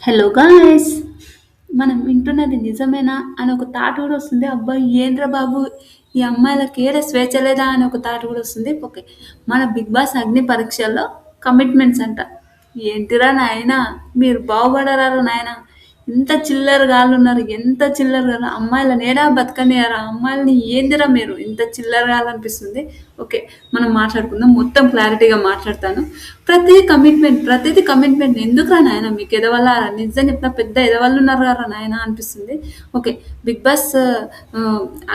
Hello guys! మనం వింటున్నది నిజమేనా అని ఒక థాట్ కూడా వస్తుంది. అబ్బా! ఏంట్రా బాబు ఈ అమ్మాయిలకి ఏడ స్వేచ్ఛ లేదా అని ఒక థాట్ కూడా వస్తుంది. ఓకే. మన 'బిగ్ బాస్' అగ్ని పరీక్షల్లో కమిట్మెంట్స్ అంట. ఏంటిరా నాయనా మీరు బాగుపడరా నాయనా! ఇంత చిల్లర గాళ్ళున్నారు. ఎంత చిల్లర గాళ్ళు అమ్మాయిలని ఏడా బతకనియరా? అమ్మాయిలని ఏందిరా మీరు ఇంత చిల్లర గాళ్ళనిపిస్తుంది. ఓకే. మనం మాట్లాడుకుందాం. మొత్తం క్లారిటీగా మాట్లాడతాను. ప్రతిది కమిట్మెంట్ ఎందుకురా నాయనా మీకు ఎదవల్లారా? నిజం చెప్తున్నా పెద్ద ఎదవల్లున్నారు కదరా నాయనా అనిపిస్తుంది. ఓకే. 'బిగ్ బాస్'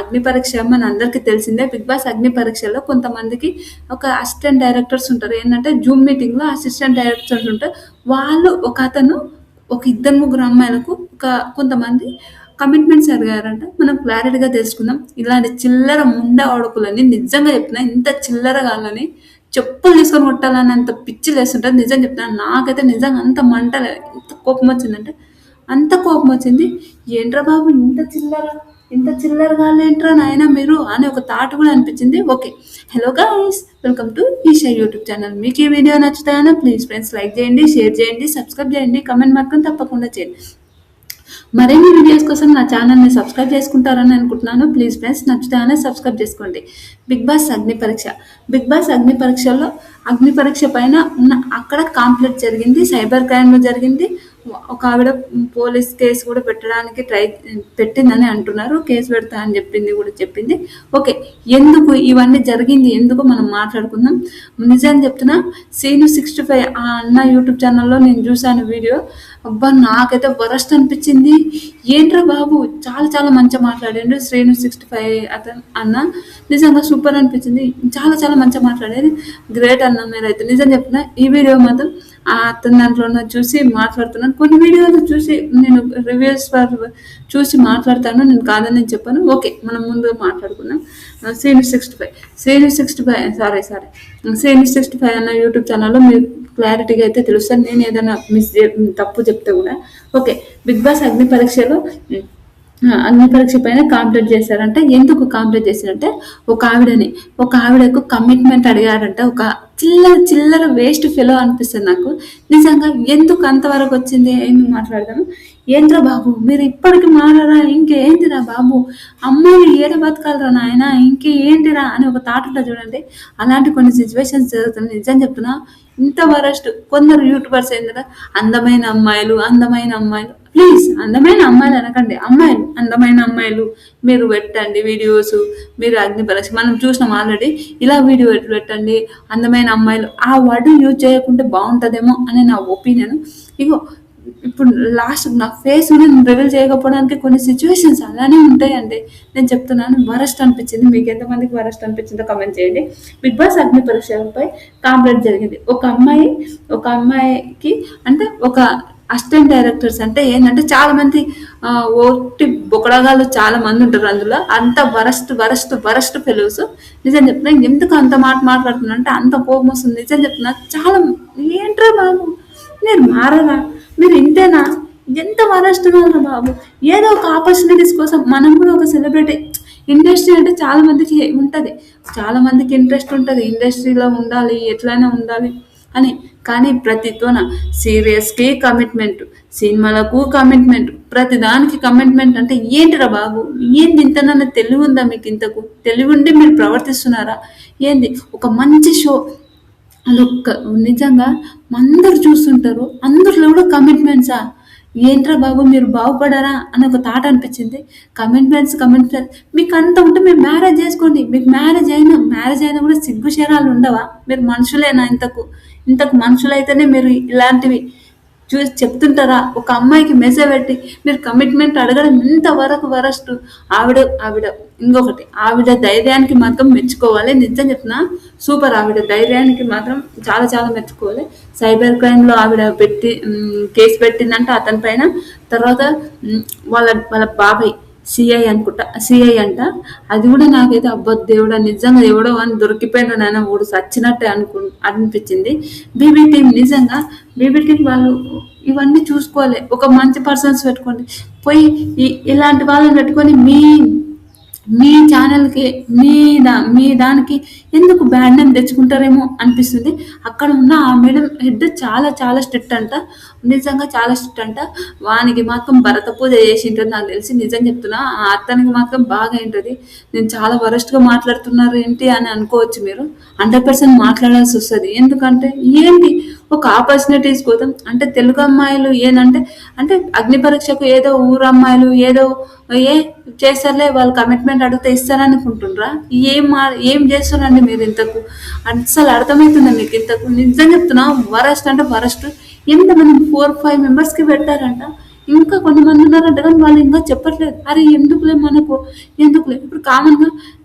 అగ్ని పరీక్ష మనందరికీ తెలిసిందే. 'బిగ్ బాస్' అగ్ని పరీక్షలో కొంతమందికి ఒక అసిస్టెంట్ డైరెక్టర్స్ ఉంటారు. ఏంటంటే జూమ్ మీటింగ్‌లో అసిస్టెంట్ డైరెక్టర్స్ ఉంటారు. వాళ్ళు ఒక ఇద్దరు ముగ్గురు అమ్మాయిలకు కొంతమంది కమిట్మెంట్స్ అడిగారంట. మనం క్లారిటీగా తెలుసుకుందాం. ఇలాంటి చిల్లర ముండా ఒడుకులని నిజంగా చెప్తున్నా ఇంత చిల్లర గాళ్ళని చెప్పులు తీసుకొని కొట్టాలని అంత పిచ్చి లేస్తుంటుంది. నిజం చెప్తున్నాను. నాకైతే నిజంగా అంత ఎంత కోపం వచ్చిందంటే అంత కోపం వచ్చింది. ఏంట్రా బాబు ఇంత చిల్లర గాళ్ళు ఏంట్రా నాయనా మీరు అని ఒక థాట్ కూడా అనిపించింది. Okay. Hello guys! Welcome to Isha YouTube channel. మీకు ఈ వీడియో నచ్చుతాయన్నా ప్లీజ్ ఫ్రెండ్స్ లైక్ చేయండి, షేర్ చేయండి, సబ్స్క్రైబ్ చేయండి, కమెంట్ మాత్రం తప్పకుండా చేయండి. మరిన్ని వీడియోస్ కోసం నా ఛానల్ని సబ్స్క్రైబ్ చేసుకుంటారని అనుకుంటున్నాను. ప్లీజ్ ఫ్రెండ్స్ నచ్చుతాయని సబ్స్క్రైబ్ చేసుకోండి. 'బిగ్ బాస్' అగ్ని పరీక్ష. 'బిగ్ బాస్' అగ్ని పరీక్షలో అగ్ని పరీక్ష పైన అక్కడ కాంప్లైంట్ జరిగింది. సైబర్ క్రైమ్ జరిగింది. ఒక ఆవిడ పోలీస్ కేసు కూడా పెట్టిందని అంటున్నారు. కేసు పెడతా అని చెప్పింది. ఓకే. ఎందుకు ఇవన్నీ జరిగింది ఎందుకు మనం మాట్లాడుకుందాం. నిజం చెప్తున్నా సీను 65 ఆ అన్న యూట్యూబ్ ఛానల్లో నేను చూశాను వీడియో. అబ్బా! నాకైతే వరస్ట్ అనిపించింది. ఏంట్రా బాబు చాలా చాలా మంచిగా మాట్లాడిండు శ్రీను 65 అన్న. నిజంగా సూపర్ అనిపించింది. చాలా చాలా మంచిగా మాట్లాడేది. గ్రేట్ అన్న మీరైతే. నిజం చెప్తున్నా ఈ వీడియో మాత్రం అతని దాంట్లో చూసి మాట్లాడుతున్నాను. కొన్ని వీడియోలు చూసి నేను రివ్యూస్ చూసి మాట్లాడతాను. నేను కాదని చెప్పాను. ఓకే. మనం ముందుగా మాట్లాడుకుందాం. శ్రీను 65 అన్న యూట్యూబ్ ఛానల్లో మీరు క్లారిటీగా అయితే తెలుస్తుంది. నేను ఏదైనా తప్పు చెప్తే కూడా. ఓకే. 'బిగ్ బాస్' అగ్ని పరీక్ష పైన కాంప్లైంట్ చేశారంటే ఎందుకు కాంప్లైంట్ చేశారంటే ఒక ఆవిడకు కమిట్మెంట్ అడిగారంట. ఒక చిల్లర వేస్ట్ ఫెలో అనిపిస్తుంది నాకు. నిజంగా ఎందుకు అంతవరకు వచ్చింది ఏమి మాట్లాడదాము. ఏంట్రా బాబు మీరు ఇప్పటికి మారరా? ఇంకేంటిరా బాబు అమ్మాయిలు ఏడ బతకాలరా నాయన ఇంకేంటిరా అని ఒక థాట్ ఉంటుంది చూడండి. అలాంటి కొన్ని సిచ్యువేషన్స్ జరుగుతున్నాయి. నిజం చెప్తున్నా ఇంత వరస్ట్. కొందరు యూట్యూబర్స్ ఏంటంటే అందమైన అమ్మాయిలు ప్లీజ్ అందమైన అమ్మాయిలు అనకండి. అందమైన అమ్మాయిలు మీరు పెట్టండి వీడియోస్. మీరు అగ్ని పరీక్ష మనం చూసినాం ఆల్రెడీ. ఇలా వీడియో పెట్టండి అందమైన అమ్మాయిలు. ఆ వర్డ్ యూజ్ చేయకుంటే బాగుంటుందేమో అని నా ఒపీనియన్. ఇగో ఇప్పుడు లాస్ట్ నా ఫేస్ రివీల్ చేయకపోవడానికి కొన్ని సిచ్యువేషన్స్ అలానే ఉంటాయండి. నేను చెప్తున్నాను వరస్ట్ అనిపించింది. మీకు ఎంతమందికి వరస్ట్ అనిపించిందో కమెంట్ చేయండి. 'బిగ్ బాస్' అగ్ని పరీక్షపై కాంప్లైంట్ జరిగింది. ఒక అమ్మాయికి అంటే ఒక అసిస్టెంట్ డైరెక్టర్స్ అంటే ఏంటంటే చాలా మంది ఓటి బొకడగాళ్ళు చాలా మంది ఉంటారు అందులో. అంత వరస్ట్ ఫెలోస్. నిజం చెప్తున్నా ఎందుకు అంత మాట మాట్లాడుతున్నా అంటే అంత కోపం వస్తుంది. నిజం చెప్తున్నా చాలా ఏంట్రా బాబు మీరు మారరా? మీరు ఇంతేనా? ఎంత వరస్ట్గా ఉన్నా బాబు. ఏదో ఒక ఆపర్చునిటీస్ కోసం మనం కూడా ఒక సెలబ్రిటీ ఇండస్ట్రీ అంటే చాలా మందికి ఉంటుంది. చాలా మందికి ఇంట్రెస్ట్ ఉంటుంది ఇండస్ట్రీలో ఉండాలి ఎట్లయినా ఉండాలి అని. కానీ ప్రతితోన సీరియస్కి కమిట్మెంట్, సినిమాలకు కమిట్మెంట్, ప్రతిదానికి కమిట్మెంట్ అంటే ఏంటిరా బాబు? ఏంది ఇంతనన్నా తెలివి ఉందా మీకు? ఇంతకు తెలివి ఉండి మీరు ప్రవర్తిస్తున్నారా ఏంది? ఒక మంచి షో అదొక్క నిజంగా అందరు చూస్తుంటారు. అందరిలో కూడా కమిట్మెంట్సా? ఏంట్రా బాబు మీరు బాగుపడారా అని ఒక థాట్ అనిపించింది. కమిట్మెంట్స్ మీకు అంత ఉంటే మీరు మ్యారేజ్ చేసుకోండి. మీకు మ్యారేజ్ అయినా కూడా సిగ్గు శరాలు ఉండవా? మీరు మనుషులేనా? ఇంతకు మనుషులైతేనే మీరు ఇలాంటివి చూసి చెప్తుంటారా? ఒక అమ్మాయికి మెసేజ్ పెట్టి మీరు కమిట్మెంట్ అడగడం ఇంతవరకు వరస్ట్. ఆవిడ ఇంకొకటి ఆవిడ ధైర్యానికి మాత్రం మెచ్చుకోవాలి. నిజం చెప్తున్నా సూపర్. ఆవిడ ధైర్యానికి మాత్రం చాలా చాలా మెచ్చుకోవాలి. సైబర్ క్రైమ్లో ఆవిడ కేసు పెట్టిందంట అతని పైన. తర్వాత వాళ్ళ బాబాయ్ సిఐ అంట. అది కూడా నాకైతే అబ్బా దేవుడా నిజంగా ఎవడో అని దొరికిపోయిన నాయన ఊడు సచ్చినట్టే అనిపించింది. నిజంగా బీబీ టీం వాళ్ళు ఇవన్నీ చూసుకోవాలి. ఒక మంచి పర్సన్స్ పెట్టుకోండి. పోయి ఇలాంటి వాళ్ళని పెట్టుకొని మీ ఛానల్‌కి మీ దానికి ఎందుకు బ్యాడ్ నేమ్ తెచ్చుకుంటారేమో అనిపిస్తుంది. అక్కడ ఉన్న ఆ మేడం హెడ్ చాలా చాలా స్ట్రిక్ట్ అంట. నిజంగా చాలా స్ట్రిక్ట్ అంట. వానికి మాత్రం భరత పూజ చేసింటది నాకు తెలిసి. నిజం చెప్తున్నా. ఆ అతనికి మాత్రం బాగా ఏంటది, నేను చాలా వరస్ట్‌గా మాట్లాడుతున్నారు ఏంటి అని అనుకోవచ్చు మీరు. 100% మాట్లాడాల్సొస్తది. ఎందుకంటే ఏంటి ఒక ఆపర్చునిటీస్ కోసం అంటే తెలుగు అమ్మాయిలు ఏందంటే అంటే అగ్ని పరీక్షకు ఏదో ఊరు అమ్మాయిలు ఏదో ఏ చేస్తారులే వాళ్ళు కమిట్మెంట్ అడిగితే ఇస్తారనుకుంటుండ్రా? ఏం మా ఏం చేస్తున్నారండి మీరు ఇంతకు? అస్సలు అర్థమవుతుందా మీకు ఇంతకు? నిజం చెప్తున్నా వరస్ట్ అంటే వరస్ట్. ఎంతమంది 4, 5 మెంబర్స్‌కి పెట్టారంట. ఇంకా కొంతమంది ఉన్నారంట కానీ వాళ్ళు ఇంకా చెప్పట్లేదు. అరే ఎందుకులే మనకు ఎందుకులే ఇప్పుడు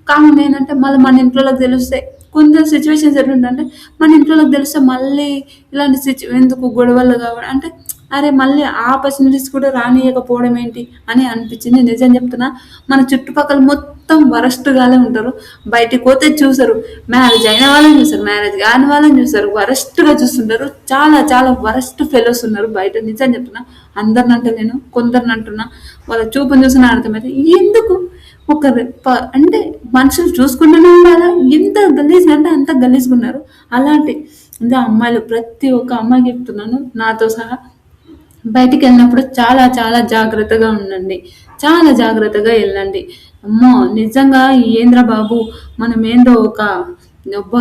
కామన్ ఏంటంటే మళ్ళీ మన ఇంట్లోకి తెలుస్తాయి. కొందరు సిచ్యువేషన్స్ ఎట్లుంటాయంటే మన ఇంట్లోకి తెలిస్తే మళ్ళీ ఇలాంటి ఎందుకు గొడవలు కావడం అంటే అరే మళ్ళీ ఆ ఆపర్చునిటీస్ కూడా రానియకపోవడం ఏంటి అని అనిపించింది. నిజం చెప్తున్నా మన చుట్టుపక్కల మొత్తం వరస్ట్‌గానే ఉంటారు. బయటికి పోతే చూసరు. మ్యారేజ్ అయిన వాళ్ళని చూసారు. మ్యారేజ్ కాని వాళ్ళని చూసారు. వరస్ట్‌గా చూస్తుంటారు. చాలా చాలా వరస్ట్ ఫెలోస్ ఉన్నారు బయట. నిజం చెప్తున్నా. అందరిని అంటలేను. కొందరిని అంటున్నా. వాళ్ళ చూపుని చూసినా అర్థమైతే ఎందుకు ఒకరు అంటే మనుషులు చూసుకుంటూనే ఉండాలా? ఎంత గలీజ్‌గా అంటే అంత గలీజ్‌గా ఉన్నారు. అలాంటి అంటే అమ్మాయిలు ప్రతి ఒక్క అమ్మాయికి చెప్తున్నాను నాతో సహా బయటికెళ్ళినప్పుడు చాలా చాలా జాగ్రత్తగా ఉండండి. చాలా జాగ్రత్తగా ఎళ్ళండి. అమ్మో! నిజంగా ఏందిరా బాబు! మనమేందో ఒక అబ్బా!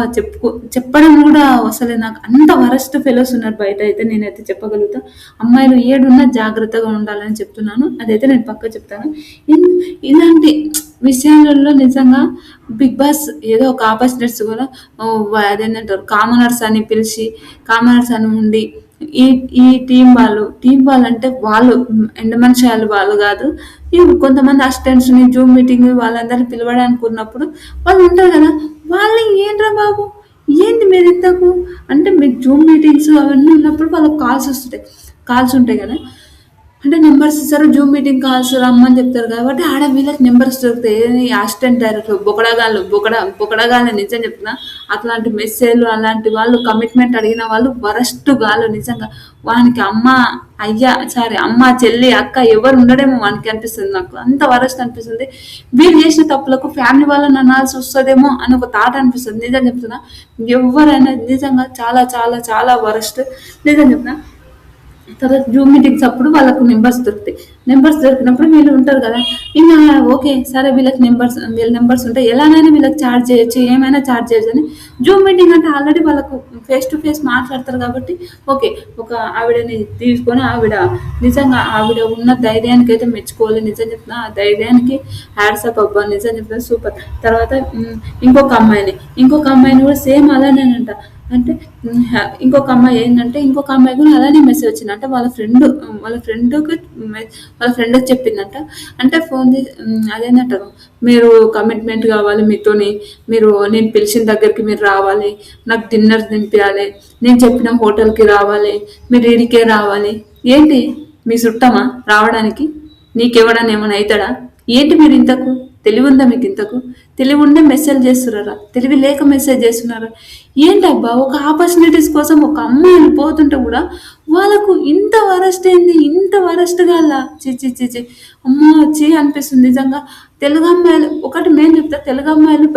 చెప్పడం గూడా అసలు నాకు అంత వరస్ట్ ఫెలోస్ ఉన్నారు బయటైతే నేనైతే చెప్పగలుగుతా. అమ్మాయిలు ఏడున్నా జాగ్రత్తగా ఉండాలని చెప్తున్నాను. అదైతే నేను పక్కా చెప్తాను. ఇన్ ఇలాంటి విషయాలలో నిజంగా 'బిగ్ బాస్' ఏదో ఒక ఆపర్చునిటీస్ కూడా అదేంటంటారు కామనర్స్ అని పిలిచి, కామనర్స్ అని ఉండి ఈ ఈ టీమ్ వాళ్ళంటే వాళ్ళు ఎండ మనిషాలు వాళ్ళు గాదు. ఈ కొంతమంది అసిస్టెంట్స్‌ని జూమ్ మీటింగ్ వాళ్ళందరిని పిలవడానికి ఉన్నప్పుడు వాళ్ళు ఉంటారు గదా! వాళ్ళని ఏంట్రా బాబు! ఏంది మీరింతకు అంటే మీకు జూమ్ మీటింగ్స్ అవన్నీ ఉన్నప్పుడు వాళ్ళకి కాల్స్ వస్తుంటాయి. కాల్స్ ఉంటాయి గదా! అంటే నంబర్స్ ఇస్తారు. జూమ్ మీటింగ్ కాల్స్ రమ్మని చెప్తారు కాబట్టి ఆడ వీళ్ళకి నంబర్స్ దొరుకుతాయి. ఏది అసిస్టెంట్ డైరెక్టర్ బొకడగాళ్ళు నిజం చెప్తున్నా. అట్లాంటి మెసేజ్‌లు అలాంటి వాళ్ళు కమిట్మెంట్ అడిగిన వాళ్ళు వరస్ట్ గాళ్ళు నిజంగా. వానికి అమ్మ, అమ్మ, చెల్లి, అక్క ఎవరు ఉండడేమో వానికి అనిపిస్తుంది నాకు. అంత వరస్ట్ అనిపిస్తుంది. వీళ్ళు చేసిన తప్పులకు ఫ్యామిలీ వాళ్ళని అనాల్సి వస్తదేమో అని ఒక థాట్ అనిపిస్తుంది. నిజం చెప్తున్నా. ఎవ్వరైనా నిజంగా చాలా చాలా చాలా వరస్ట్. నిజం చెప్తున్నా. తర్వాత జూమ్ మీటింగ్స్ అప్పుడు వాళ్ళకు నెంబర్స్ దొరుకుతాయి. నెంబర్స్ దొరికినప్పుడు వీళ్ళు ఉంటారు కదా ఇంకా ఓకే సరే వీళ్ళ నెంబర్స్ ఉంటాయి ఎలాగైనా వీళ్ళకి చార్జ్ చేయొచ్చు ఏమైనా చార్జ్ చేయొచ్చు అని జూమ్ మీటింగ్ అంటే ఆల్రెడీ వాళ్ళకు ఫేస్ టు ఫేస్ మాట్లాడతారు కాబట్టి ఓకే ఒక ఆవిడని తీసుకొని నిజంగా ఆవిడ ఉన్న ధైర్యానికి అయితే మెచ్చుకోవాలి నిజం చెప్తున్నా ఆ ధైర్యానికి హ్యాడ్సప్ అబ్బా నిజం చెప్తున్నా సూపర్ తర్వాత ఇంకొక అమ్మాయిని కూడా సేమ్ అలానేనంట అంటే ఇంకొక అమ్మాయి ఏంటంటే ఇంకొక అమ్మాయి కూడా అలానే మెసేజ్ వచ్చింది అంటే వాళ్ళ ఫ్రెండ్కి చెప్పిందంట అంటే ఫోన్ చేసి అదేంటంటారు మీరు కమిట్మెంట్ కావాలి మీతోని నేను పిలిచిన దగ్గరికి మీరు రావాలి నాకు డిన్నర్ తినిపించాలి నేను చెప్పిన హోటల్కి రావాలి మీరు ఈడికే రావాలి ఏంటి మీ చుట్టమా రావడానికి నీకెవడని ఏమైనా అవుతాడా ఏంటి మీరు ఇంతకు తెలివి ఉందా మీకు ఇంతకు తెలివి ఉండే మెసేజ్ చేస్తున్నారా తెలివి లేక మెసేజ్ చేస్తున్నారా ఏంటబ్బా ఒక ఆపర్చునిటీస్ కోసం ఒక అమ్మాయిలు పోతుంటే కూడా వాళ్ళకు ఇంత వరస్ట్ ఏంది ఇంత వరస్ట్గా అలా చి అమ్మో చి అనిపిస్తుంది నిజంగా తెలుగు అమ్మాయిలు ఒకటి మేము చెప్తా తెలుగు అమ్మాయిలు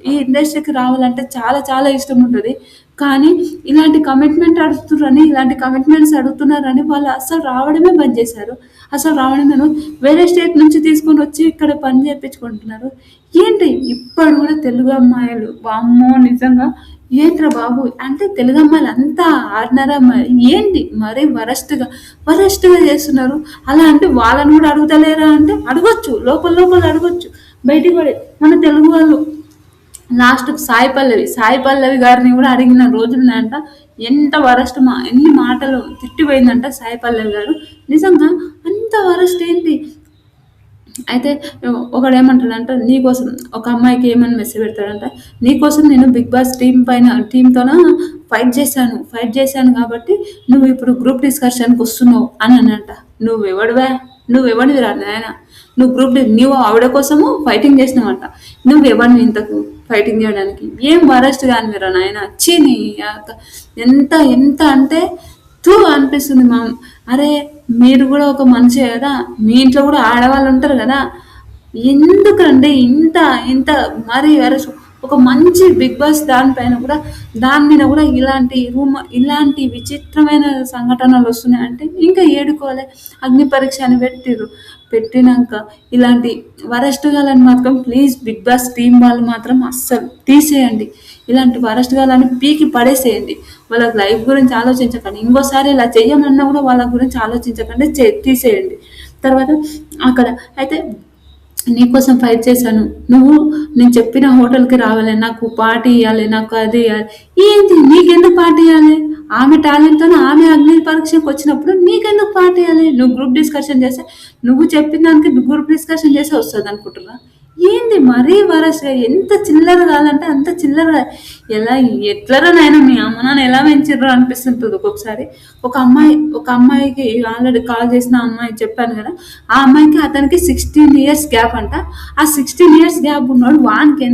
ఈ ఇండస్ట్రీకి రావాలంటే చాలా చాలా ఇష్టం ఉంటుంది కానీ ఇలాంటి కమిట్మెంట్స్ అడుగుతున్నారని వాళ్ళు అస్సలు రావడమే బంద్ చేశారు అసలు రావడమే వేరే స్టేట్ నుంచి తీసుకొని వచ్చి ఇక్కడ పని చేయించుకుంటున్నారు ఏంటి ఇప్పుడు కూడా తెలుగు అమ్మాయిలు వామ్మో నిజంగా ఏంట్రా బాబు అంటే తెలుగు అమ్మాయిలు అంతా ఆడినారా ఏంటి మరీ వరస్ట్గా చేస్తున్నారు అలా అంటే వాళ్ళని కూడా అడుగుతలేరా అంటే అడగొచ్చు లోపల అడగొచ్చు బయటికి పడే మన తెలుగు వాళ్ళు లాస్ట్ సాయి పల్లవి గారిని కూడా అడిగిన రోజులున్నాయంట ఎంత వరస్ట్ ఎన్ని మాటలు తిట్టిపోయిందంట సాయి పల్లవి గారు నిజంగా అంత వరస్ట్ ఏంటి అయితే ఒకడేమంటాడంటే నీకోసం ఒక అమ్మాయికి ఏమని మెసేజ్ పెడతాడంట నీకోసం నేను బిగ్ బాస్ టీంతోన ఫైట్ చేశాను కాబట్టి నువ్వు ఇప్పుడు గ్రూప్ డిస్కషన్కి వస్తున్నావు అని అనంట నువ్వెవడివి రా నాయన నువ్వు ఆవిడ కోసము ఫైటింగ్ చేసినావంట నువ్వెవడివి ఇంతకు ఫైటింగ్ చేయడానికి ఏం వరస్ట్ కాని రా నాయన చీని ఎంత ఎంత అంటే అనిపిస్తుంది అరే మీరు కూడా ఒక మనిషే కదా మీ ఇంట్లో కూడా ఆడవాళ్ళు ఉంటారు కదా ఎందుకండి ఇంత ఇంత మరి వరసు ఒక మంచి బిగ్ బాస్ దానిపైన కూడా దాని మీద కూడా ఇలాంటి విచిత్రమైన సంఘటనలు వస్తున్నాయంటే ఇంకా ఏడుకోవాలి. అగ్ని పరీక్ష అని పెట్టిర్రు. పెట్టినాక ఇలాంటి వరస్ట్ గాలని మాత్రం ప్లీజ్ బిగ్ బాస్ టీం వాళ్ళు మాత్రం అస్సలు తీసేయండి. ఇలాంటి వరస్ట్ గాలని పీకి పడేసేయండి. వాళ్ళ లైఫ్ గురించి ఆలోచించకండి. ఇంకోసారి ఇలా చెయ్యమన్నా కూడా వాళ్ళ గురించి ఆలోచించకండి, తీసేయండి. తర్వాత అక్కడ అయితే నీకోసం ఫైట్ చేశాను. నువ్వు నేను చెప్పిన హోటల్‌కి రావాలి. నాకు పార్టీ ఇయ్యాలి. నాకు అది ఇయ్యాలి. ఏంటి నీకెందుకు పార్టీ ఇయ్యాలి? ఆమె టాలెంట్‌తోని ఆమె అగ్ని పరీక్షకొచ్చినప్పుడు నీకెందుకు పార్టీ ఇయ్యాలి? నువ్వు గ్రూప్ డిస్కషన్ చేస్తే నువ్వు చెప్పిన దానికి గ్రూప్ డిస్కషన్ చేస్తే వస్తదనుకుంటుర్రా? ఏంది మరీ వరస్ట్‌గా ఎంత చిల్లర కావాలంటే అంత చిల్లరగా ఎలా ఎట్లరా నాయనా మీ అమ్మ నాన్న ఎలా పెంచిర్రో అనిపిస్తుంటది ఒక్కొక్కసారి. ఒక అమ్మాయికి ఆల్రెడీ కాల్ చేసిన అమ్మాయి చెప్పాను కదా! ఆ అమ్మాయికి అతనికి 16 ఇయర్స్ గ్యాప్ అంట. ఆ 16 ఇయర్స్ గ్యాప్ ఉన్నోడు వానికి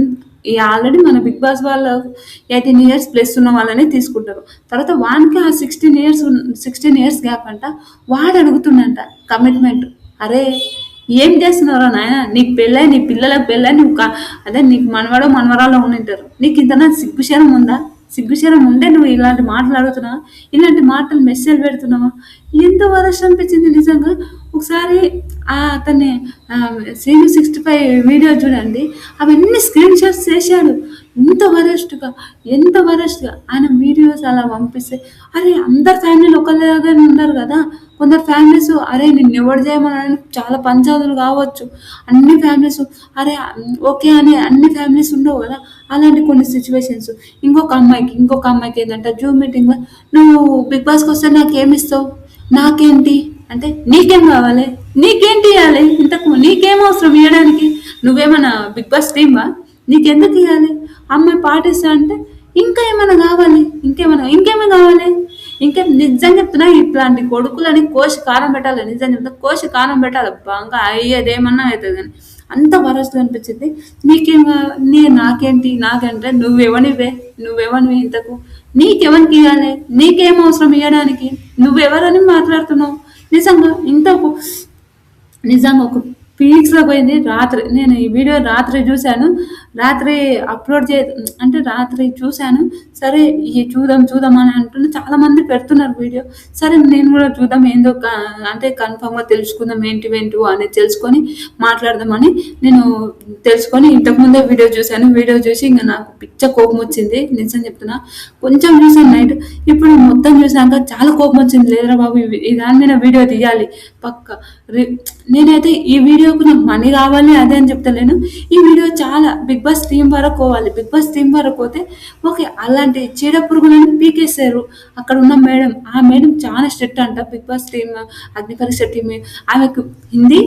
ఈ ఆల్రెడీ మన బిగ్ బాస్ వాళ్ళు 18 ఇయర్స్ ప్లస్ ఉన్న వాళ్ళనే తీసుకుంటారు. తర్వాత వానికి ఆ 16 ఇయర్స్ గ్యాప్ అంట. వాడు అడుగుతుండంట కమిట్మెంట్. అరే ఏం చేస్తున్నావురా నాయన? నీకు పెళ్ళై నీ పిల్లలకు పెళ్ళై నువ్వు అదే నీకు మనవడో మనవరాలో ఉండింటారు. నీకు ఇంతనా సిగ్గుశరం ఉందా? సిగ్గుశరం ఉంటే నువ్వు ఇలాంటి మాటలు అడుగుతున్నావా? ఇలాంటి మాటలు మెసేజ్ పెడుతున్నావా? ఎంత వరస్ట్ అనిపించింది నిజంగా. ఒకసారి అతన్ని శ్రీను 65 వీడియో చూడండి. అవన్నీ స్క్రీన్ షాట్స్ చేశాడు. ఎంత వరస్ట్గా ఆయన వీడియోస్ అలా పంపిస్తే అరే అందరు ఫ్యామిలీలు ఒకలాగానే ఉండరు కదా. కొందరు ఫ్యామిలీస్ అరే నిన్ను ఎవడు చేయమని చాలా పంచాదులు కావచ్చు. అన్ని ఫ్యామిలీస్ అరే ఓకే అని అన్ని ఫ్యామిలీస్ ఉండవు కదా. అలాంటి కొన్ని సిచ్యువేషన్స్ ఇంకొక అమ్మాయికి ఏంటంటే జూమ్ మీటింగ్లో నువ్వు బిగ్ బాస్కి వస్తే నాకేమిస్తావు, నాకేంటి అంటే నీకేం కావాలి, నీకేంటి ఇవ్వాలి, ఇంతకు నీకేం అవసరం ఇవ్వడానికి, నువ్వేమన్నా బిగ్ బాస్ టీమా, నీకెందుకు ఇవ్వాలి? అమ్మాయి పాటిస్తా అంటే ఇంకా ఏమైనా కావాలి, ఇంకేమైనా కావాలి. నిజంగా చెప్తున్నా ఇట్లాంటి కొడుకులని కోసి కారం పెట్టాలి. నిజంగా చెప్తా కోసి కారం పెట్టాలి. బాగా అయ్యేదేమన్నా అవుతుంది కానీ అంత వరస్ట్ అనిపించింది. నాకేంటి నువ్వెవనివే ఇంతకు, నీకెవరికి ఇవ్వాలి, నీకేం అవసరం ఇవ్వడానికి, నువ్వెవరని మాట్లాడుతున్నావు? నిజంగా ఒక పీక్స్లో పోయింది. నేను ఈ వీడియో రాత్రి చూశాను. రాత్రి అప్లోడ్ అంటే రాత్రి చూశాను. సరే చూద్దాం అని అంటున్నా. చాలా మంది పెడుతున్నారు వీడియో. సరే నేను కూడా చూద్దాం ఏందో అంటే కన్ఫామ్గా తెలుసుకుందాం ఏంటివేంటో అనేది తెలుసుకొని మాట్లాడదామని నేను తెలుసుకొని ఇంతకుముందే వీడియో చూశాను. వీడియో చూసి ఇంకా నాకు పిచ్చ కోపం వచ్చింది. నిజం చెప్తున్నా. కొంచెం చూసాను నైట్, ఇప్పుడు మొత్తం చూసాక చాలా కోపం వచ్చింది. లేదురా బాబు ఈ దాని మీద వీడియో తీయాలి పక్క. నేనైతే ఈ వీడియోకు నాకు మనీ కావాలి అదే అని చెప్తలేను. ఈ వీడియో చాలా బిగ్ బాస్ టీం వరకు పోవాలి. బిగ్ బాస్ టీం వరకు పోతే ఓకే. అలాంటి చీడ పురుగులను పీకేశారు అక్కడ ఉన్న మేడం. ఆ మేడం చాలా స్ట్రిక్ట్ అంట. బిగ్ బాస్ టీం అగ్ని పరీక్ష టీం ఆమెకు హిందీ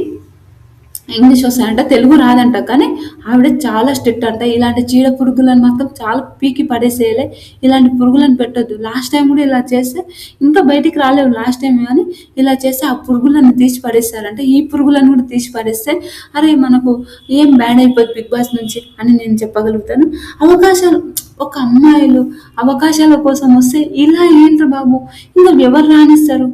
ఇంగ్లీష్ వస్తాయంట, తెలుగు రాదంట. కానీ ఆవిడ చాలా స్ట్రిక్ట్ అంట. ఇలాంటి చీడ పురుగులను మాత్రం చాలా పీకి పడేసేయాలి. ఇలాంటి పురుగులను పెట్టొద్దు. లాస్ట్ టైం కూడా ఇలా చేస్తే ఇంకా బయటికి రాలేవు లాస్ట్ టైం, కానీ ఇలా చేస్తే ఆ పురుగులను తీసి పడేస్తారంట. ఈ పురుగులను కూడా తీసి పడేస్తే అరే మనకు ఏం బ్యాడ్ అయిపోద్ది బిగ్ బాస్ నుంచి అని నేను చెప్పగలుగుతాను. అవకాశాలు ఒక అమ్మాయిలు అవకాశాల కోసం వస్తే ఇలా ఏంటి బాబు, ఇంకా ఎవరు రాణిస్తారు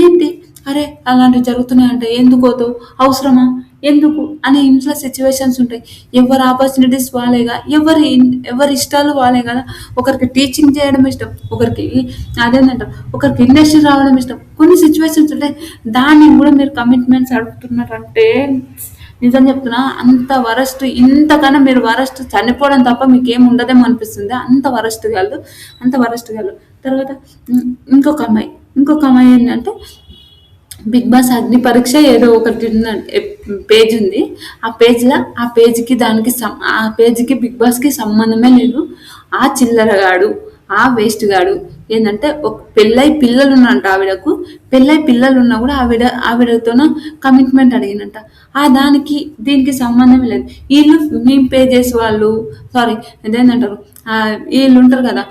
ఏంటి? అరే అలాంటివి జరుగుతున్నాయంటే ఎందుకోతో అవసరమా, ఎందుకు అని ఇంట్లో సిచ్యువేషన్స్ ఉంటాయి. ఎవరి ఆపర్చునిటీస్ వాళ్ళేగా, ఎవరి ఇష్టాలు వాళ్ళే కదా. ఒకరికి టీచింగ్ చేయడం ఇష్టం, ఒకరికి ఇండస్ట్రీ రావడం ఇష్టం. కొన్ని సిచ్యువేషన్స్ ఉంటాయి. దాన్ని కూడా మీరు కమిట్మెంట్స్ అడుగుతున్నారంటే నిజం చెప్తున్నా అంత వరస్ట్. ఇంతకన్నా మీరు వరస్ట్ చనిపోవడం తప్ప మీకేం ఉండదేమో అనిపిస్తుంది. అంత వరస్ట్ కాదు. తర్వాత ఇంకొక అమ్మాయి ఏంటంటే బిగ్ బాస్ అగ్ని పరీక్ష ఏదో ఒకటి పేజ్ ఉంది. ఆ పేజ్కి బిగ్ బాస్కి సంబంధమే లేదు. ఆ చిల్లరగాడు, ఆ వేస్ట్ గాడు ఏంటంటే ఒక పిల్లలు ఉన్నంట. ఆవిడకు పిల్లలు ఉన్నా కూడా ఆవిడతోన కమిట్మెంట్ అడిగినంట. దీనికి సంబంధం లేదు. వీళ్ళు మేము పే చేసే వాళ్ళు ఇదేంటంటారు, వీళ్ళు ఉంటారు కదా.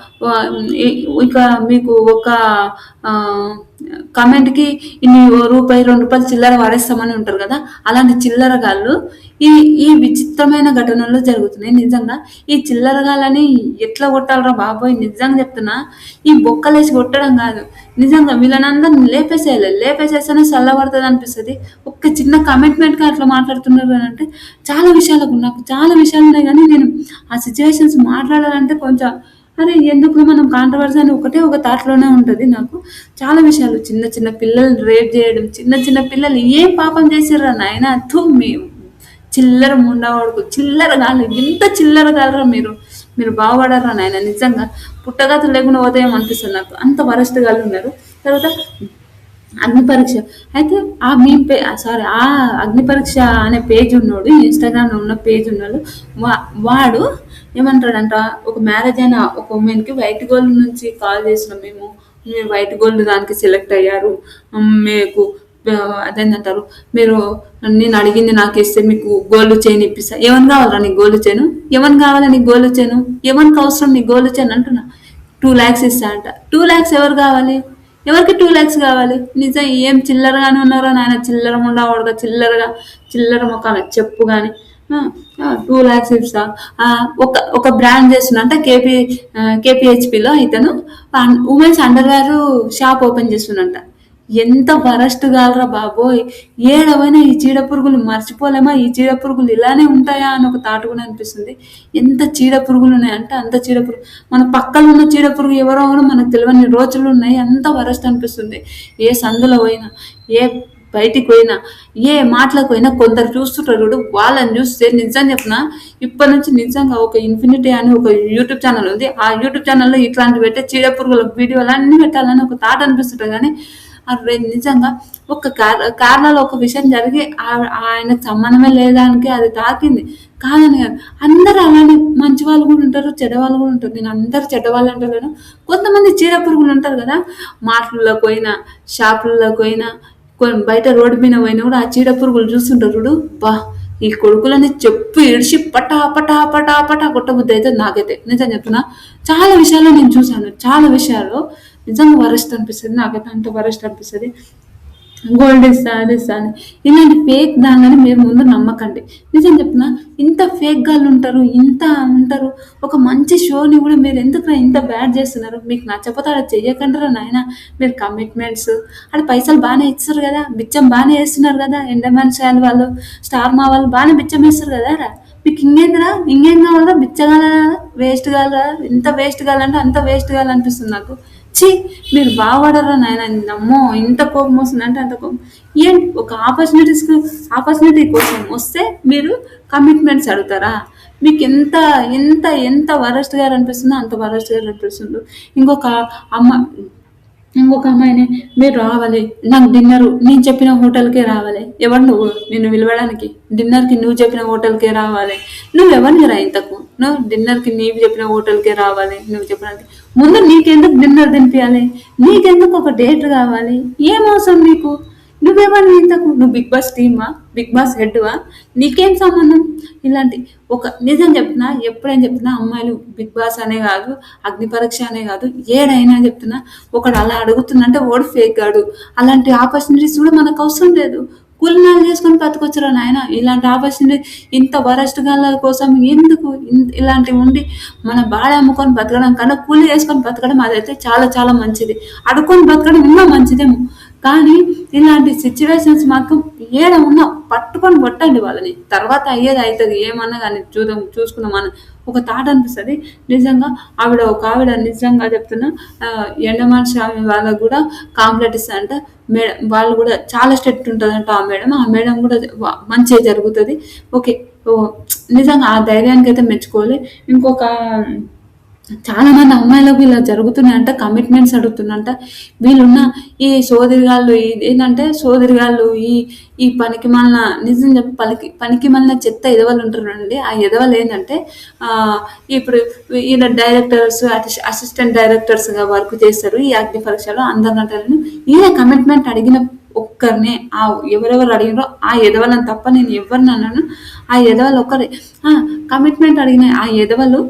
ఇక మీకు ఒక కామెంట్‌కి ఇన్ని రూపాయి, రూ. 2 చిల్లర వాడేస్తామని ఉంటారు కదా! అలాంటి చిల్లరగాళ్ళు ఈ ఈ విచిత్రమైన ఘటనలు జరుగుతున్నాయి. నిజంగా ఈ చిల్లరగాళ్ళని ఎట్లా కొట్టాలిరా బాబోయ్! నిజంగా చెప్తున్నా. ఈ బొక్కలేసి కొట్టడం కాదు. నిజంగా వీళ్ళనందరిని లేపేసేయాలి. లేపేసేస్తేనే సల్లబడతదనిపిస్తది. ఒక్క చిన్న కమిట్మెంట్‌కి అట్లా మాట్లాడుతున్నారు అనంటే చాలా విషయాలకు నాకు చాలా విషయాలున్నాయి గానీ, నేను ఆ సిట్యుయేషన్స్ మాట్లాడాలంటే కొంచెం అరే! ఎందుకులే మనం కాంట్రోవర్సీ అని ఒకటే ఒక థాట్‌లోనే ఉంటది నాకు. చాలా విషయాలు చిన్న చిన్న పిల్లల్ని రేప్ జేయడం, చిన్న చిన్న పిల్లలు ఏం పాపం చేసిర్రురా నాయనా! థూ మీ చిల్లర ముండా కొడుకు, చిల్లర గాళ్ళు ఇంత చిల్లర గాళ్ళురా మీరు. మీరు బాగుపడరురా నాయనా నిజంగా. పుట్టగతులు లేకుండా పోతాయేమో అనిపిస్తది నాకు. అంత వరస్ట్ గాళ్ళున్నారు. తర్వాత అగ్ని పరీక్ష. అయితే ఆ మీమ్ సారీ ఆ అగ్ని పరీక్ష అనే పేజ్ ఉన్నోడు, ఇన్‌స్టాగ్రామ్‌లో ఉన్న పేజ్ ఉన్నోడు వాడు ఏమంటాడంట, ఒక మ్యారేజ్ అయిన ఒక ఉమెన్‌కి వైట్ గోల్డ్ నుంచి కాల్ చేసినాం మేము. మీరు వైట్ గోల్డ్ దానికి సెలెక్ట్ అయ్యారు. మీకు అదేందంటారు, మీరు నేను అడిగింది నాకిస్తే మీకు గోల్డ్ చైన్ ఇప్పిస్తా. ఏమని కావాలిరా నీకు గోల్డ్ చైను? ఏమని కావాలా నీకు గోల్డ్ చైను? ఎవరికి అవసరం నీకు గోల్డ్ చైన్ అంటున్నా. 2,00,000 ఇస్తా అంట. 2,00,000 ఎవరు కావాలి? ఎవరికి 2,00,000 కావాలి? నిజం ఏం చిల్లరగానే ఉన్నారో నాయన, చిల్లర ముండా వాడుగా, చిల్లరగా చిల్లర ముఖాలు చెప్పు కానీ 2,00,000 ఇస్తా. ఒక ఒక బ్రాండ్ చేస్తున్నా అంటే కేపీహెచ్పిలో ఇతను ఉమెన్స్ అండర్వేర్ షాప్ ఓపెన్ చేస్తున్నంట. ఎంత వరస్ట్ గాలరా బాబోయ్! ఏడవైనా ఈ చీడ పురుగులు మర్చిపోలేమా? ఈ చీడ పురుగులు ఇలానే ఉంటాయా అని ఒక థాట్ కూడా అనిపిస్తుంది. ఎంత చీడ పురుగులు ఉన్నాయంటే అంత చీడ పురుగు. మన పక్కన ఉన్న చీడ పురుగు ఎవరో కూడా మనకు తెలియని రోజులు ఉన్నాయి. అంత వరస్ట్ అనిపిస్తుంది. ఏ సందులో పోయినా, ఏ బయటికి పోయినా, ఏ మాటలకు పోయినా కొందరు చూస్తుంటారు చూడు, వాళ్ళని చూస్తే నిజం చెప్పిన ఇప్పటి నుంచి నిజంగా ఒక ఇన్ఫినిటీ అని ఒక యూట్యూబ్ ఛానల్ ఉంది. ఆ యూట్యూబ్ ఛానల్లో ఇట్లాంటివి పెట్టే చీడ పురుగుల వీడియోలు అన్నీ పెట్టాలని ఒక థాట్ అనిపిస్తుంటుంది. కానీ అరే నిజంగా ఒక కారణాలు ఒక విషయం జరిగి ఆయనకు సంబంధమే లేదానికి అది తాకింది కాదని కాదు. అందరూ అలానే మంచి వాళ్ళు కూడా ఉంటారు, చెడ్డవాళ్ళు కూడా ఉంటారు. నేను అందరు చెడ్డవాళ్ళు అంటలేను. కొంతమంది చీడ పురుగులు ఉంటారు కదా, మాటలలో పోయినా, షాపులలో పోయినా, బయట రోడ్డు మీద పోయినా కూడా ఆ చీడ పురుగులు చూస్తుంటారు చూడు, బా ఈ కొడుకులని చెప్పు ఇడిచి పటా పటా పటా పటా కొట్టబుద్ధి అయితే నాకైతే నిజం చెప్తున్నా. చాలా విషయాల్లో నేను చూశాను. చాలా విషయాల్లో నిజంగా వరస్ట్ అనిపిస్తది. నాకైతే అంత వరస్ట్ అనిపిస్తది. గోల్డ్ ఇస్తా, అది ఇస్తా అని. ఇలాంటి ఫేక్ దానిలని మీరు ముందు నమ్మకండి. నిజం చెప్తున్నా, ఇంత ఫేక్ గాళ్ళు ఉంటారు, ఇంత ఉంటారు. ఒక మంచి షోని కూడా మీరు ఎందుకురా ఇంత బ్యాడ్ చేస్తున్నారు? మీకు నచ్చకపోతే ఆడ చెయ్యకండిరా నాయన. మీరు కమిట్మెంట్స్ ఆడ పైసలు బాగానే ఇస్తారు కదా, బిచ్చం బాగానే వేస్తున్నారు కదా, ఎండమాన్ స్టైల్ వాళ్ళు, స్టార్ మా వాళ్ళు బాగానే బిచ్చం వేస్తారు కదా రా. మీకు ఇంకేందిరా, ఇంకేం కావాలా? బిచ్చగాల వేస్ట్ కావాలా? ఎంత వేస్ట్ కావాలంటే అంత వేస్ట్ కావాలనిపిస్తుంది నాకు. ఛీ! మీరు బాగుపడరా నాయన. అమ్మో! ఇంత కోపం వస్తుందంటే అంత కోపం. ఏంటి ఒక ఆపర్చునిటీ కోసం వస్తే మీరు కమిట్మెంట్స్ అడుగుతారా? మీకు ఎంత ఎంత ఎంత వరస్ట్‌గా అనిపిస్తుందో అంత వరస్ట్‌గా అనిపిస్తుంది. ఇంకొక అమ్మ ఇంకొక అమ్మాయిని మీరు రావాలి, నాకు డిన్నరు నేను చెప్పిన హోటల్‌కే రావాలి. ఎవరు నువ్వు? నిన్ను పిలవడానికి? డిన్నర్‌కి నువ్వు చెప్పిన హోటల్‌కే రావాలి. నువ్వెవరినిరా ఇంతకు? నువ్వు డిన్నర్‌కి నీవు చెప్పిన హోటల్‌కే రావాలి నువ్వు చెప్పడానికి. ముందు నీకెందుకు డిన్నర్ తినిపియాలి? నీకెందుకు ఒక డేట్ కావాలి? ఏం అవసరం నీకు? నువ్వెవరివి ఇంతకు? నువ్వు 'బిగ్ బాస్' టీమా? 'బిగ్ బాస్' హెడ్‌వా? నీకేం సంబంధం? ఇలాంటి ఒక నిజం చెప్తున్నా, ఎప్పుడైనా చెప్తున్నా, అమ్మాయిలు 'బిగ్ బాస్' అనే కాదు, 'అగ్ని పరీక్ష' అనే కాదు, ఏడైనా చెప్తున్నా, ఒకడు అలా అడుగుతుండంటే వాడు ఫేక్ గాడు. అలాంటి ఆపర్చునిటీస్ కూడా మనకు అవసరం లేదు. కూలినాలు చేసుకొని బతకొచ్చురా నాయన. ఇలాంటి ఆపర్చునిటీ ఇంత వరస్ట్ గాళ్ళ కోసం ఎందుకు ఇలాంటివి ఉండి మన బాడీ అమ్ముకొని బతకడం కన్నా కూలి చేసుకొని బతకడం అదైతే చాలా చాలా మంచిది. అడుక్కొని బతకడం ఇంకా మంచిదేమో. కానీ ఇలాంటి సిచ్యువేషన్స్ మాత్రం ఏడ ఉన్నా పట్టుకొని కొట్టండి వాళ్ళని. తర్వాత అయ్యేది అవుతుంది, ఏమన్నా కానీ చూసుకుందాం అని ఒక థాట్ అనిపిస్తుంది. నిజంగా ఒక ఆవిడ నిజంగా చెప్తున్నా, ఎండమాన్ స్వామి వాళ్ళకు కూడా కాంప్లైంట్ ఇస్తారంట. మేడం వాళ్ళు కూడా చాలా స్ట్రిక్ట్ ఉంటుందంట. ఆ మేడం కూడా మంచిగా జరుగుతుంది. ఓకే, నిజంగా ఆ ధైర్యానికి అయితే మెచ్చుకోవాలి. ఇంకొక చాలా మంది అమ్మాయిలకు ఇలా జరుగుతున్నాయంట, కమిట్మెంట్స్ అడుగుతున్నారంట. వీళ్ళున్న ఈ సోదరిగాళ్ళు ఏంటంటే సోదరిగాళ్ళు ఈ పనికి మాలిన నిజం చెప్పి పనికి మాలిన చెత్త ఎదవలు ఉంటారండి. ఆ ఎదవలు ఏంటంటే ఇప్పుడు ఈయన డైరెక్టర్స్, అసిస్టెంట్ డైరెక్టర్స్గా వర్క్ చేస్తారు ఈ అగ్ని పరీక్షలో. అందరినంటారు ఈయన కమిట్మెంట్ అడిగిన ఒక్కరినే ఎవరెవరు అడిగినారో ఆ ఎదవలను తప్ప నేను ఎవరిని అన్నాను. ఆ ఎదవలు ఒక్కరే కమిట్మెంట్ అడిగిన ఆ ఎదవలు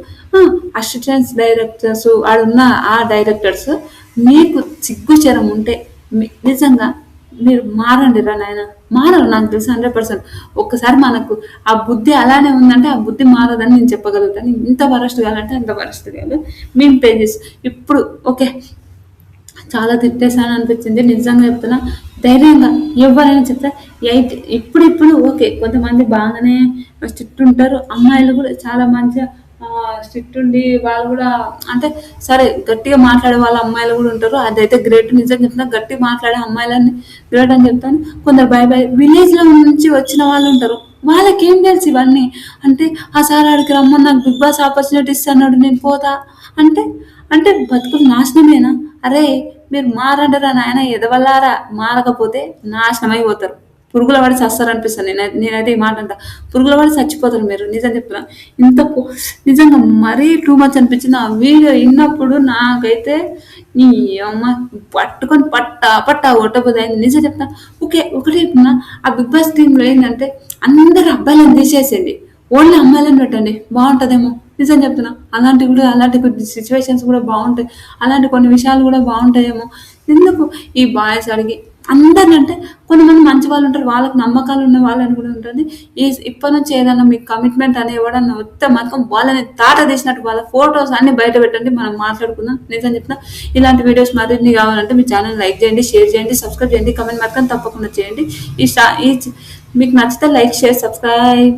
అసిస్టెంట్ డైరెక్టర్స్, ఆడున్న ఆ డైరెక్టర్స్. మీకు సిగ్గుచరం ఉంటే నిజంగా మీరు మారండి రా నాయన. మారరు నాకు తెలుసు 100%. ఒక్కసారి మనకు ఆ బుద్ధి అలానే ఉందంటే ఆ బుద్ధి మారదని నేను చెప్పగలుగుతాను. ఇంత వరస్ట్ కావాలంటే అంత వరస్ట్ కాదు. మేము పేజెస్ ఇప్పుడు ఓకే, చాలా తిట్టేసాను అనిపించింది. నిజంగా చెప్తున్నా, ధైర్యంగా ఎవరైనా చెప్తే ఇప్పుడు ఓకే, కొంతమంది బాగానే స్ట్రిక్ట్ ఉంటారు. అమ్మాయిలు కూడా చాలా మంచిగా స్ట్రిక్ట్ ఉండి వాళ్ళు కూడా అంటే సరే గట్టిగా మాట్లాడే వాళ్ళ అమ్మాయిలు కూడా ఉంటారు. అదైతే గ్రేట్. నిజంగా చెప్తున్నా, గట్టిగా మాట్లాడే అమ్మాయిలని గ్రేట్ అని చెప్తాను. కొందరు బై విలేజ్ లో నుంచి వచ్చిన వాళ్ళు ఉంటారు. వాళ్ళకేం తెలుసు ఇవన్నీ? అంటే ఆ సార్ ఆడికి రమ్మని నాకు బిగ్ బాస్ ఆపర్చునిటీ ఇస్తున్నాడు, నేను పోతా అంటే అంటే బతుకులు నాశనమేనా? అరే మీరు మారండిరా నాయన, ఎదవల్లారా. మారకపోతే నాశనం అయిపోతారు. పురుగుల పడి చస్తారు అనిపిస్తుంది. నేనైతే ఈ మాట అంట, పురుగుల పడి చచ్చిపోతారు మీరు. నిజం చెప్తున్నా. నిజంగా మరీ టూ మచ్ అనిపించింది. ఆ వీడియో విన్నప్పుడు నాకైతే ఈ అమ్మ పట్టుకొని పట్టా కొట్టబోదు అయింది. నిజం చెప్తా. ఓకే, ఒకటి చెప్తున్నా, ఆ బిగ్ బాస్ టీంలో ఏంటంటే అందరు అబ్బాయిలను తీసేసేయండి, ఓన్లీ అమ్మాయిలను పెట్టండి, బాగుంటుందేమో. నిజం చెప్తున్నా. అలాంటి కొన్ని సిచ్యువేషన్స్ కూడా బాగుంటాయి. అలాంటి కొన్ని విషయాలు కూడా బాగుంటాయేమో. ఎందుకు ఈ బాయ్స్ అడిగి అందరినంటే కొంతమంది మంచి వాళ్ళు ఉంటారు. వాళ్ళకి నమ్మకాలు ఉన్న వాళ్ళని కూడా ఉంటుంది. ఇప్పటి నుంచి ఏదైనా మీకు కమిట్మెంట్ అని ఎవడన్నా వస్తే మాత్రం వాళ్ళని తాట తీసినట్టు వాళ్ళ ఫొటోస్ అన్ని బయట పెట్టండి, మనం మాట్లాడుకుందాం. నిజం చెప్తున్నా. ఇలాంటి వీడియోస్ మరిన్ని కావాలంటే మీ ఛానల్ లైక్ చేయండి, షేర్ చేయండి, సబ్స్క్రైబ్ చేయండి, కమెంట్ మాత్రం తప్పకుండా చేయండి. ఈ మీకు నచ్చితే లైక్, షేర్, సబ్స్క్రైబ్.